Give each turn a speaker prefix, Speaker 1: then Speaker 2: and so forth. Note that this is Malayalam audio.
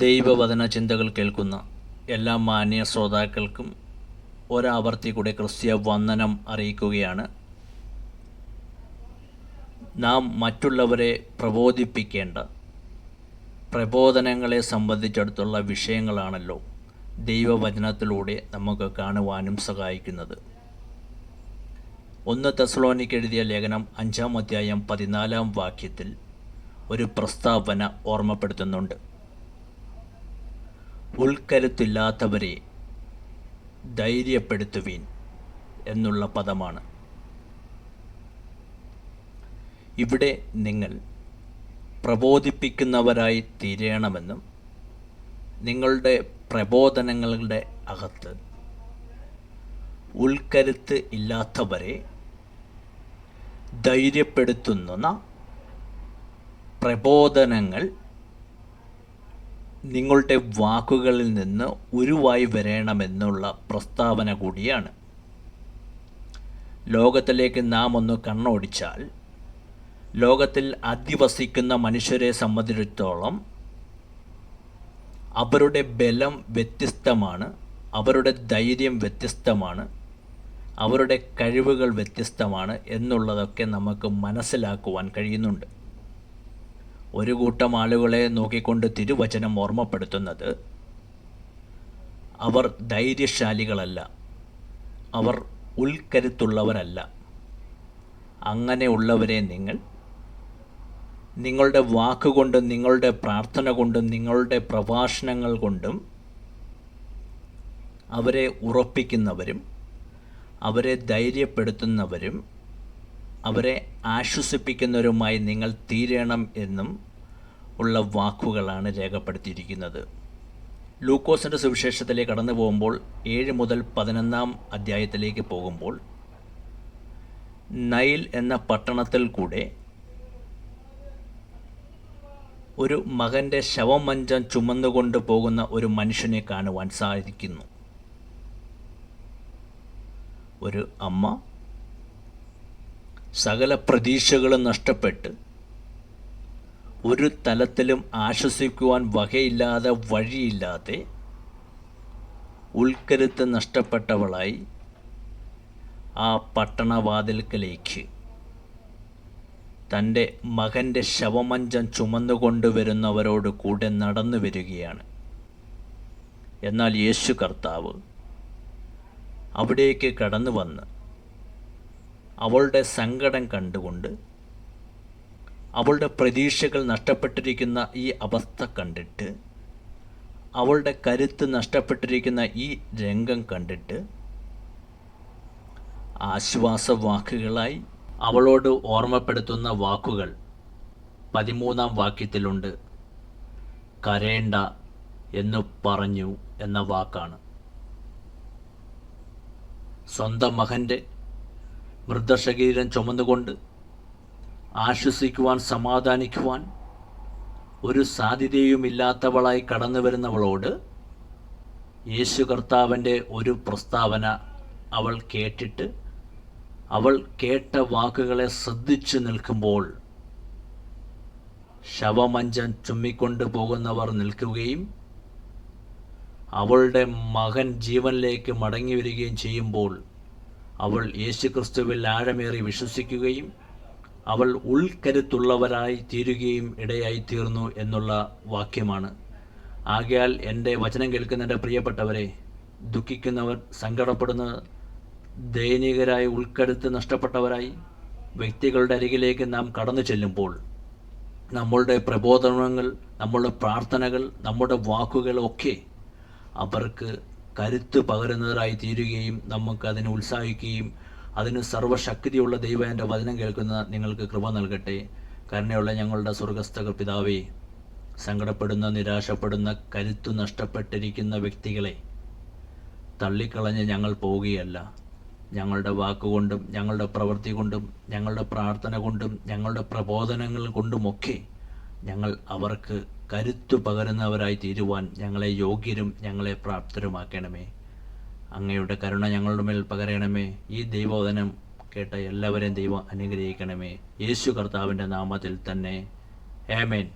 Speaker 1: ദൈവവചന ചിന്തകൾ കേൾക്കുന്ന എല്ലാ മാന്യ ശ്രോതാക്കൾക്കും ഒരാവർത്തി കൂടെ ക്രിസ്തീയ വന്ദനം അറിയിക്കുകയാണ്. നാം മറ്റുള്ളവരെ പ്രബോധിപ്പിക്കേണ്ട പ്രബോധനങ്ങളെ സംബന്ധിച്ചിടത്തുള്ള വിഷയങ്ങളാണല്ലോ ദൈവവചനത്തിലൂടെ നമുക്ക് കാണുവാനും സഹായിക്കുന്നത്. 1 തെസ്സലോനിക്ക് എഴുതിയ ലേഖനം 5-ാം അധ്യായം 14-ാം വാക്യത്തിൽ ഒരു പ്രസ്താവന ഓർമ്മപ്പെടുത്തുന്നുണ്ട്. ഉൾക്കരുത്തില്ലാത്തവരെ ധൈര്യപ്പെടുത്തുവീൻ എന്നുള്ള പദമാണ്. ഇവിടെ നിങ്ങൾ പ്രബോധിപ്പിക്കുന്നവരായി തീരണമെന്നും നിങ്ങളുടെ പ്രബോധനങ്ങളുടെ അകത്ത് ഉൾക്കരുത്ത് ഇല്ലാത്തവരെ ധൈര്യപ്പെടുത്തുന്ന പ്രബോധനങ്ങൾ നിങ്ങളുടെ വാക്കുകളിൽ നിന്ന് ഉരുവായി വരണമെന്നുള്ള പ്രസ്താവന കൂടിയാണ്. ലോകത്തിലേക്ക് നാം ഒന്ന് കണ്ണോടിച്ചാൽ ലോകത്തിൽ അധിവസിക്കുന്ന മനുഷ്യരെ സംബന്ധിച്ചിടത്തോളം അവരുടെ ബലം വ്യത്യസ്തമാണ്, അവരുടെ ധൈര്യം വ്യത്യസ്തമാണ്, അവരുടെ കഴിവുകൾ വ്യത്യസ്തമാണ് എന്നുള്ളതൊക്കെ നമുക്ക് മനസ്സിലാക്കുവാൻ കഴിയുന്നുണ്ട്. ഒരു കൂട്ടം ആളുകളെ നോക്കിക്കൊണ്ട് തിരുവചനം ഓർമ്മപ്പെടുത്തുന്നത് അവർ ധൈര്യശാലികളല്ല, അവർ ഉൾക്കരുത്തുള്ളവരല്ല. അങ്ങനെയുള്ളവരെ നിങ്ങളുടെ വാക്കുകൊണ്ടും നിങ്ങളുടെ പ്രാർത്ഥന കൊണ്ടും നിങ്ങളുടെ പ്രഭാഷണങ്ങൾ കൊണ്ടും അവരെ ഉറപ്പിക്കുന്നവരും അവരെ ധൈര്യപ്പെടുത്തുന്നവരും അവരെ ആശ്വസിപ്പിക്കുന്നവരുമായി നിങ്ങൾ തീരണം എന്നും ഉള്ള വാക്കുകളാണ് രേഖപ്പെടുത്തിയിരിക്കുന്നത്. ലൂക്കോസിൻ്റെ സുവിശേഷത്തിലേക്ക് കടന്നു പോകുമ്പോൾ 7 മുതൽ 11-ാം അധ്യായത്തിലേക്ക് പോകുമ്പോൾ നൈൽ എന്ന പട്ടണത്തിൽ കൂടെ ഒരു മകൻ്റെ ശവമഞ്ചം ചുമന്നുകൊണ്ട് പോകുന്ന ഒരു മനുഷ്യനെ കാണുവാൻ സാധിക്കുന്നു. ഒരു അമ്മ സകല പ്രതീക്ഷകളും നഷ്ടപ്പെട്ട് ഒരു തലത്തിലും ആശ്വസിക്കുവാൻ വകയില്ലാതെ വഴിയില്ലാതെ ഉൾക്കരുത്ത് നഷ്ടപ്പെട്ടവളായി ആ പട്ടണവാതിൽക്കലേക്ക് തൻ്റെ മകൻ്റെ ശവമഞ്ചം ചുമന്നുകൊണ്ടുവരുന്നവരോട് കൂടെ നടന്നു വരികയാണ്. എന്നാൽ യേശു കർത്താവ് അവിടേക്ക് കടന്നു വന്ന് അവളുടെ സങ്കടം കണ്ടുകൊണ്ട് അവളുടെ പ്രതീക്ഷകൾ നഷ്ടപ്പെട്ടിരിക്കുന്ന ഈ അവസ്ഥ കണ്ടിട്ട് അവളുടെ കരുത്ത് നഷ്ടപ്പെട്ടിരിക്കുന്ന ഈ രംഗം കണ്ടിട്ട് ആശ്വാസവാക്കുകളായി അവളോട് ഓർമ്മപ്പെടുത്തുന്ന വാക്കുകൾ 13-ാം വാക്യത്തിലുണ്ട്. കരയേണ്ട എന്ന് പറഞ്ഞു എന്ന വാക്കാണ്. സ്വന്തം മകൻ്റെ മൃതശരീരം ചുമന്നുകൊണ്ട് ആശ്വസിക്കുവാൻ സമാധാനിക്കുവാൻ ഒരു സാധ്യതയുമില്ലാത്തവളായി കടന്നു വരുന്നവളോട് യേശു കർത്താവിൻ്റെ ഒരു പ്രസ്താവന അവൾ കേട്ടിട്ട് അവൾ കേട്ട വാക്കുകളെ ശ്രദ്ധിച്ചു നിൽക്കുമ്പോൾ ശവമഞ്ചം ചുമ്മിക്കൊണ്ടു പോകുന്നവർ നിൽക്കുകയും അവളുടെ മകൻ ജീവനിലേക്ക് മടങ്ങി വരികയും ചെയ്യുമ്പോൾ അവൾ യേശുക്രിസ്തുവിൽ ആഴമേറി വിശ്വസിക്കുകയും അവൾ ഉൾക്കരുത്തുള്ളവരായി തീരുകയും ഇടയായി തീർന്നു എന്നുള്ള വാക്യമാണ്. ആകയാൽ എൻ്റെ വചനം കേൾക്കുന്ന എൻ്റെ പ്രിയപ്പെട്ടവരെ, ദുഃഖിക്കുന്നവർ, സങ്കടപ്പെടുന്നവർ, ദയനീയരായി ഉൾക്കരുത്ത് നഷ്ടപ്പെട്ടവരായി വ്യക്തികളുടെ അരികിലേക്ക് നാം കടന്നു ചെല്ലുമ്പോൾ നമ്മളുടെ പ്രബോധനങ്ങൾ, നമ്മളുടെ പ്രാർത്ഥനകൾ, നമ്മുടെ വാക്കുകളൊക്കെ അവർക്ക് കരുത്ത് പകരുന്നവരായി തീരുകയും നമുക്കതിനെ ഉത്സാഹിക്കുകയും അതിന് സർവ്വശക്തിയുള്ള ദൈവം എൻ്റെ വചനം കേൾക്കുന്ന നിങ്ങൾക്ക് കൃപ നൽകട്ടെ. കരുണയുള്ള ഞങ്ങളുടെ സ്വർഗ്ഗസ്ഥ പിതാവേ, സങ്കടപ്പെടുന്ന, നിരാശപ്പെടുന്ന, കരുത്ത് നഷ്ടപ്പെട്ടിരിക്കുന്ന വ്യക്തികളെ തള്ളിക്കളഞ്ഞ് ഞങ്ങൾ പോവുകയല്ല. ഞങ്ങളുടെ വാക്കുകൊണ്ടും ഞങ്ങളുടെ പ്രവൃത്തി കൊണ്ടും ഞങ്ങളുടെ പ്രാർത്ഥന കൊണ്ടും ഞങ്ങളുടെ പ്രബോധനങ്ങൾ കൊണ്ടുമൊക്കെ ഞങ്ങൾ അവർക്ക് കരുത്തു പകരുന്നവരായി തീരുവാൻ ഞങ്ങളെ യോഗ്യരും ഞങ്ങളെ പ്രാപ്തരുമാക്കണമേ. അങ്ങയുടെ കരുണ ഞങ്ങളുടെ മേൽ പകരണമേ. ഈ ദൈവവചനം കേട്ട എല്ലാവരെയും ദൈവം അനുഗ്രഹിക്കണമേ. യേശു കർത്താവിൻ്റെ നാമത്തിൽ തന്നെ ആമേൻ.